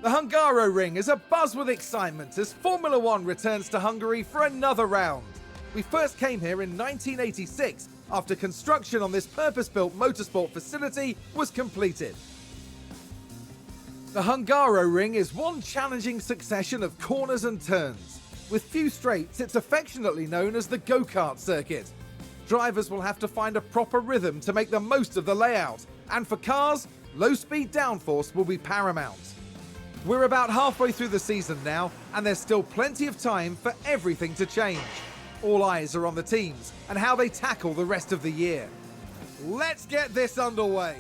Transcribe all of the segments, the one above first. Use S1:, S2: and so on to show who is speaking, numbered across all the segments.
S1: The Hungaroring is abuzz with excitement as Formula One returns to Hungary for another round. We first came here in 1986 after construction on this purpose-built motorsport facility was completed. The Hungaroring is one challenging succession of corners and turns. With few straights, it's affectionately known as the go-kart circuit. Drivers will have to find a proper rhythm to make the most of the layout, and for cars, low-speed downforce will be paramount. We're about halfway through the season now, and there's still plenty of time for everything to change. All eyes are on the teams and how they tackle the rest of the year. Let's get this underway.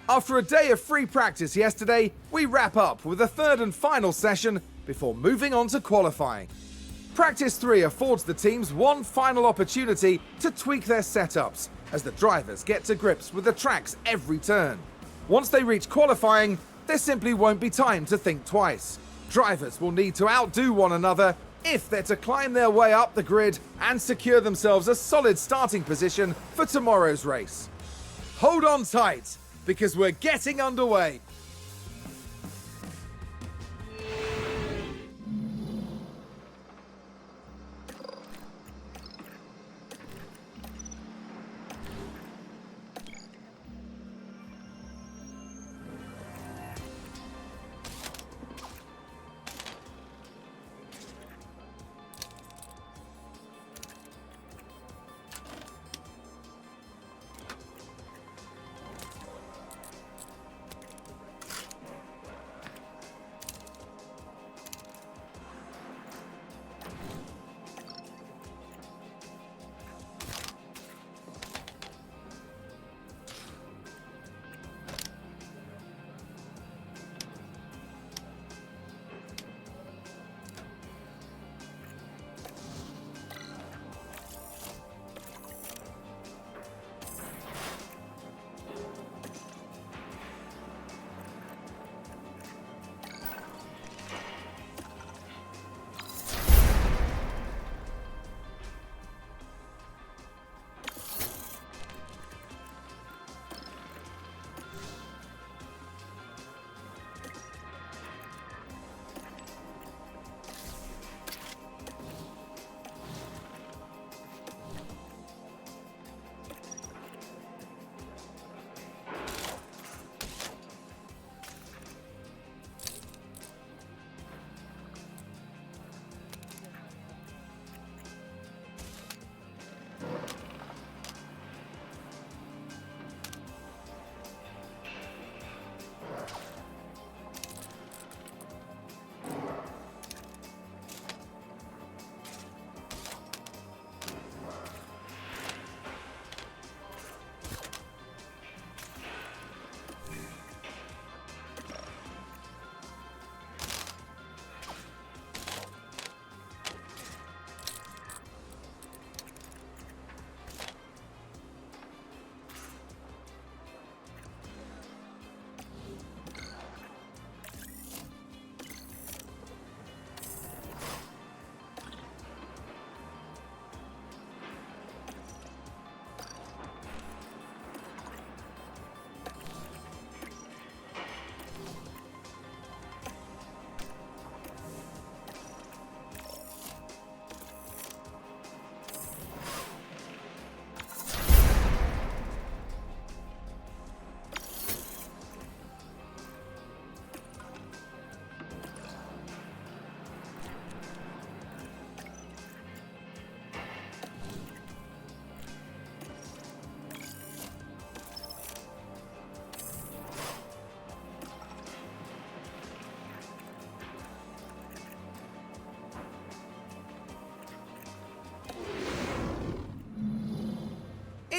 S1: After a day of free practice yesterday, we wrap up with the third and final session before moving on to qualifying. Practice 3 affords the teams one final opportunity to tweak their setups as the drivers get to grips with the tracks every turn. Once they reach qualifying, there simply won't be time to think twice. Drivers will need to outdo one another if they're to climb their way up the grid and secure themselves a solid starting position for tomorrow's race. Hold on tight, because we're getting underway.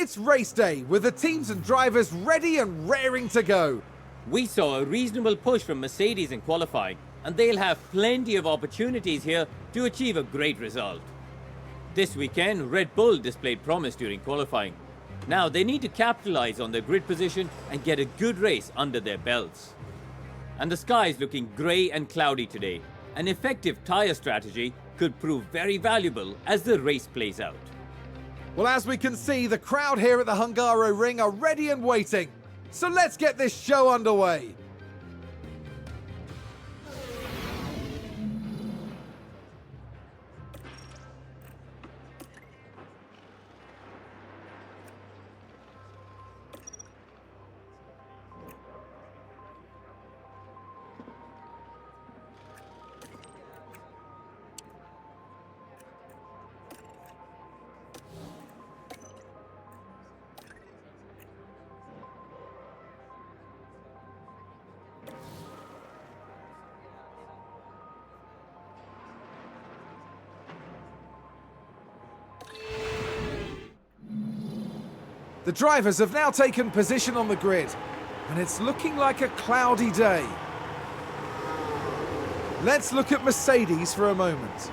S1: It's race day, with the teams and drivers ready and raring to go.
S2: We saw a reasonable push from Mercedes in qualifying, and they'll have plenty of opportunities here to achieve a great result. This weekend, Red Bull displayed promise during qualifying. Now they need to capitalize on their grid position and get a good race under their belts. And the sky is looking grey and cloudy today. An effective tyre strategy could prove very valuable as the race plays out.
S1: Well, as we can see, the crowd here at the Hungaro Ring are ready and waiting. So let's get this show underway. The drivers have now taken position on the grid, and it's looking like a cloudy day. Let's look at Mercedes for a moment.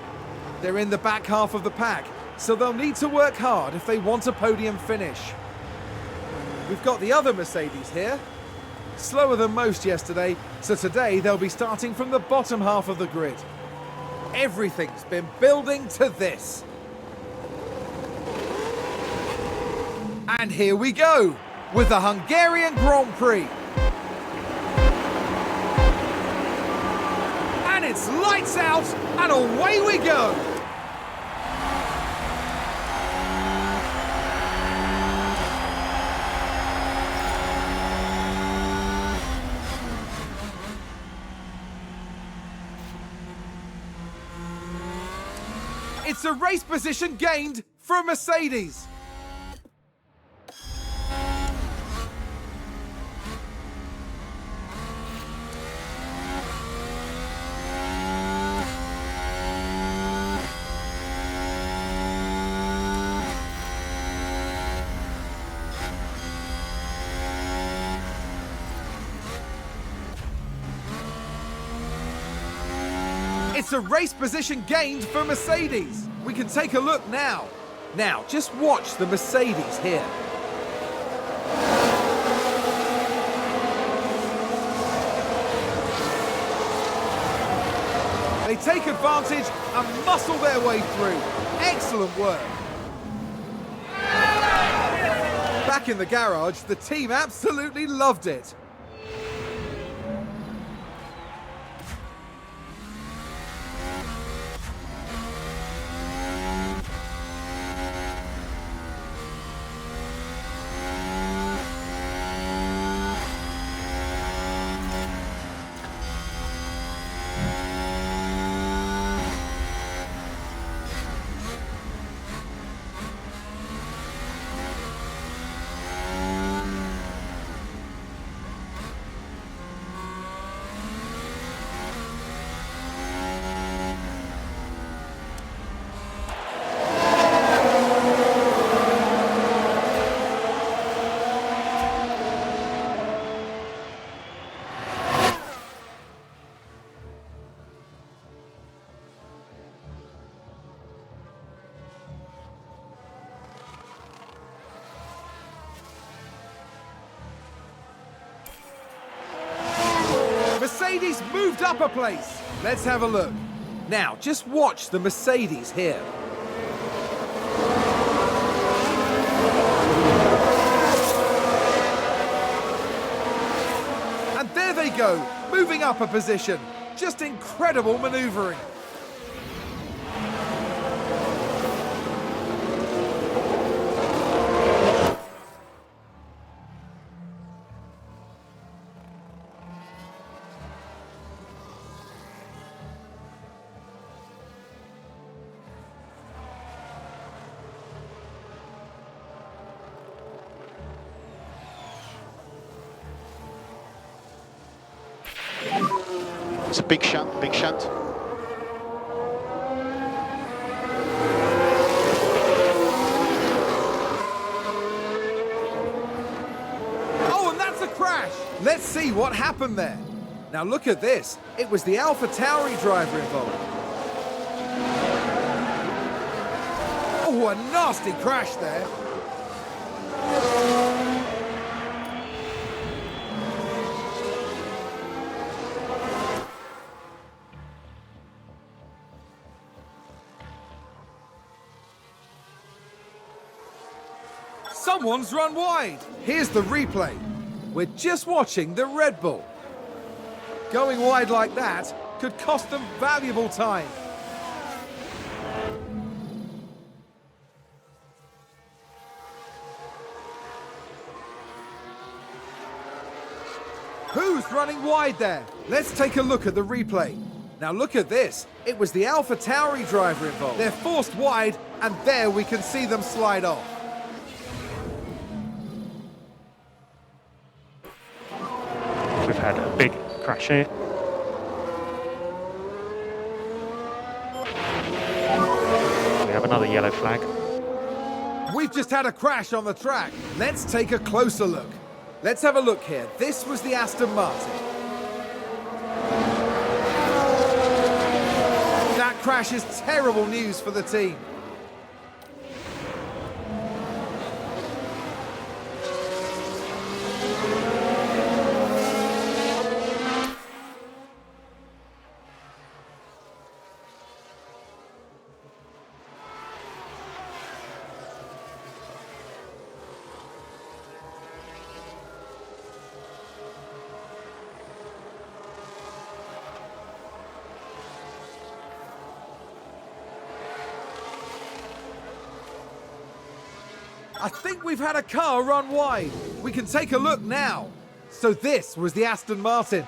S1: They're in the back half of the pack, so they'll need to work hard if they want a podium finish. We've got the other Mercedes here. Slower than most yesterday, so today they'll be starting from the bottom half of the grid. Everything's been building to this. And here we go, with the Hungarian Grand Prix. And it's lights out, and away we go. It's a race position gained for Mercedes. It's a race position gained for Mercedes. We can take a look now. Now, just watch the Mercedes here. They take advantage and muscle their way through. Excellent work. Back in the garage, the team absolutely loved it. Mercedes moved up a place. Let's have a look. Now, just watch the Mercedes here. And there they go, moving up a position. Just incredible maneuvering.
S3: It's a big shunt, big shunt.
S1: Let's see what happened there. Now look at this. It was the Alpha Tauri driver involved. Oh, a nasty crash there. Someone's run wide. Here's the replay. We're just watching the Red Bull. Going wide like that could cost them valuable time. Who's running wide there? Let's take a look at the replay. Now look at this. It was the Alpha Tauri driver involved. They're forced wide, and there we can see them slide off.
S3: We've had a big crash here. We have another yellow flag.
S1: We've just had a crash on the track. Let's take a closer look. Let's have a look here. This was the Aston Martin. That crash is terrible news for the team. I think we've had a car run wide. We can take a look now. So this was the Aston Martin.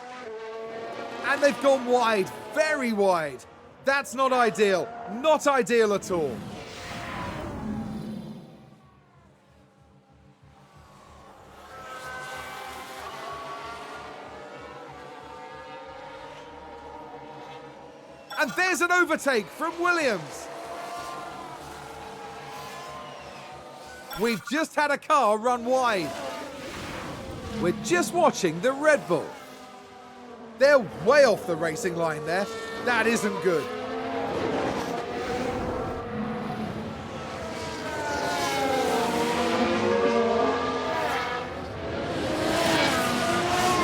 S1: And they've gone wide, very wide. That's not ideal. Not ideal at all. And there's an overtake from Williams. We've just had a car run wide. We're just watching the Red Bull. They're way off the racing line there. That isn't good.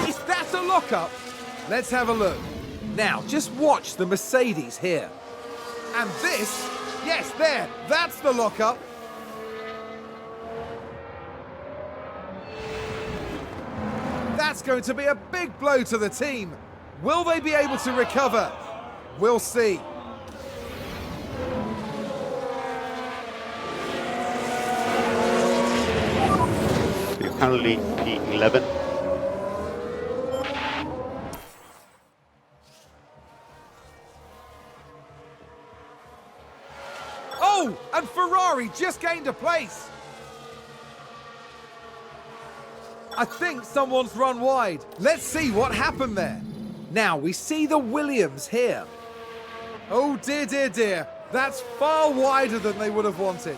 S1: Is that a lockup? Let's have a look. Now, just watch the Mercedes here. And this, yes, there, that's the lockup. That's going to be a big blow to the team. Will they be able to recover? We'll see.
S4: We're currently P11.
S1: Oh, and Ferrari just gained a place. I think someone's run wide. Let's see what happened there. Now we see the Williams here. Oh dear, dear, dear. That's far wider than they would have wanted.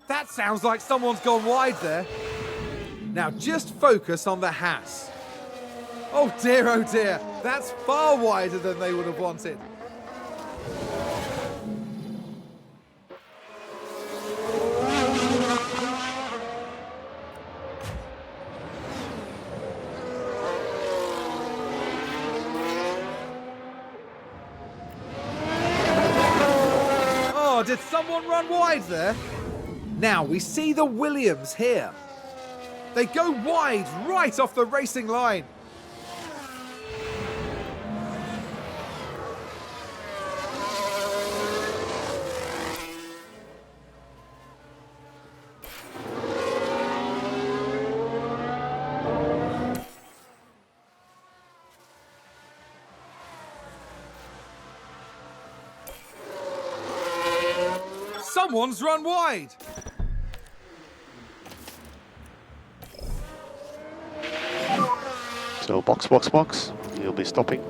S1: That sounds like someone's gone wide there. Now just focus on the Haas. Oh dear, that's far wider than they would have wanted. Oh, did someone run wide there? Now we see the Williams here. They go wide right off the racing line. Someone's run wide.
S4: So box, box, box. He'll be stopping.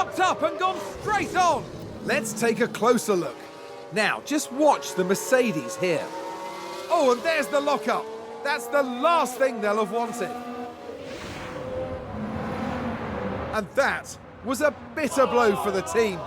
S1: locked up and gone straight on. Let's take a closer look. Now, just watch the Mercedes here. Oh, and there's the lockup. That's the last thing they'll have wanted. And that was a bitter blow for the team.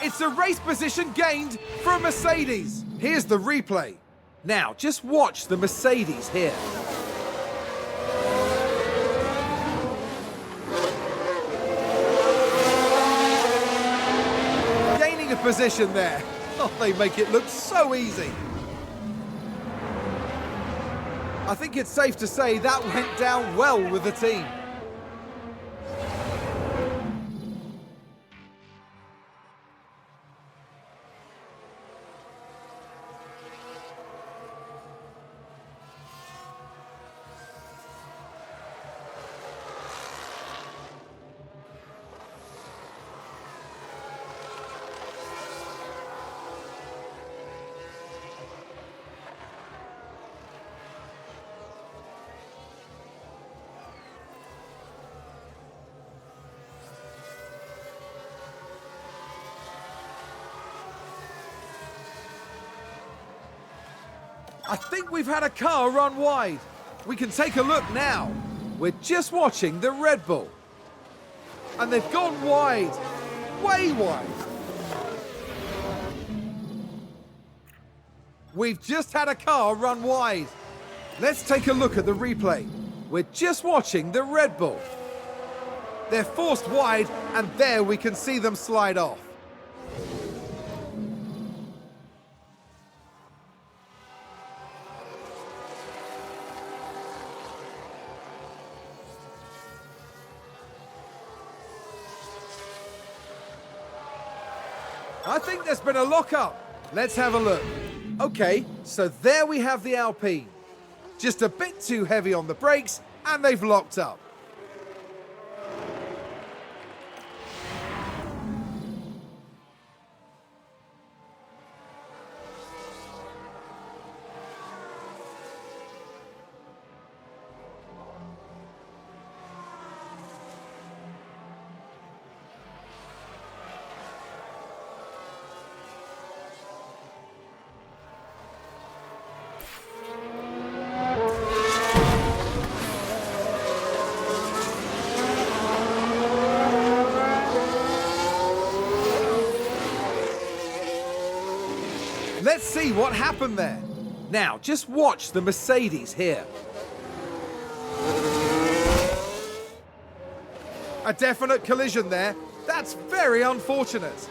S1: It's a race position gained for a Mercedes. Here's the replay. Now, just watch the Mercedes here. Gaining a position there. Oh, they make it look so easy. I think it's safe to say that went down well with the team. I think we've had a car run wide. We can take a look now. We're just watching the Red Bull. And they've gone wide, way wide. We've just had a car run wide. Let's take a look at the replay. We're just watching the Red Bull. They're forced wide, and there we can see them slide off. I think there's been a lockup. Let's have a look. Okay, so there we have the Alpine. Just a bit too heavy on the brakes, and they've locked up. Let's see what happened there. Now, just watch the Mercedes here. A definite collision there. That's very unfortunate.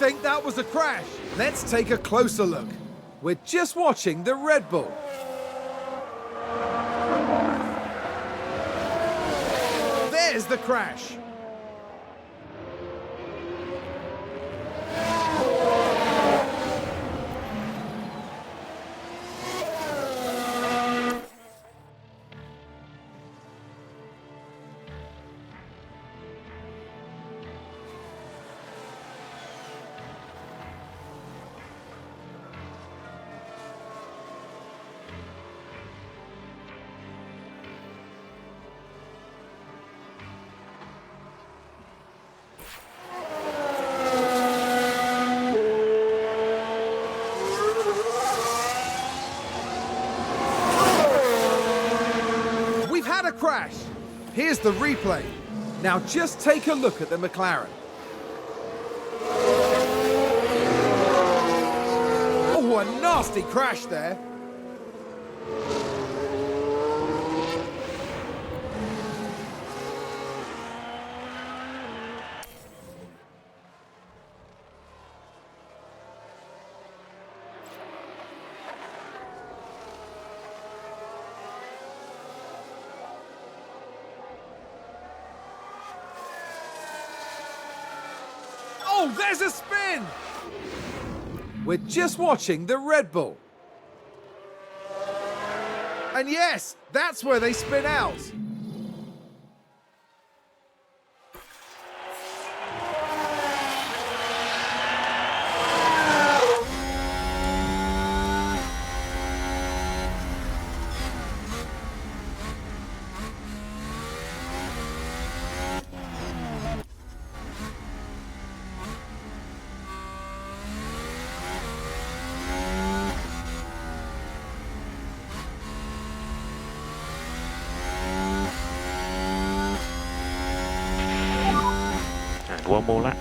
S1: think that was a crash. Let's take a closer look. We're just watching the Red Bull. There's the crash. A crash. Here's the replay. Now just take a look at the McLaren. Oh, a nasty crash there. Oh, there's a spin! We're just watching the Red Bull. And yes, that's where they spin out.
S3: One more lap.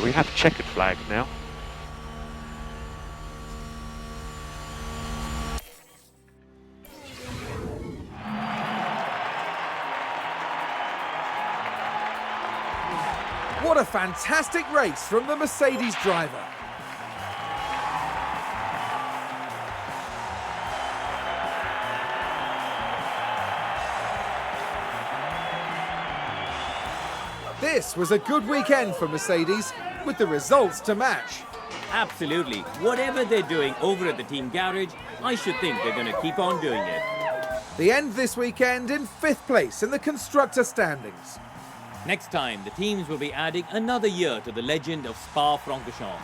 S3: We have a checkered flag now.
S1: What a fantastic race from the Mercedes driver. This was a good weekend for Mercedes, with the results to match.
S2: Absolutely. Whatever they're doing over at the team garage, I should think they're going to keep on doing it.
S1: The end this weekend in 5th place in the constructor standings.
S2: Next time, the teams will be adding another year to the legend of Spa-Francorchamps.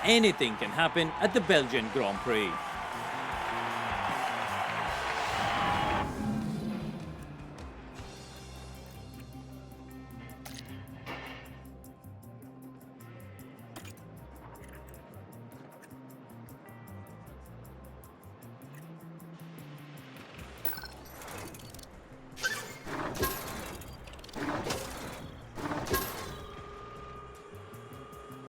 S2: Anything can happen at the Belgian Grand Prix.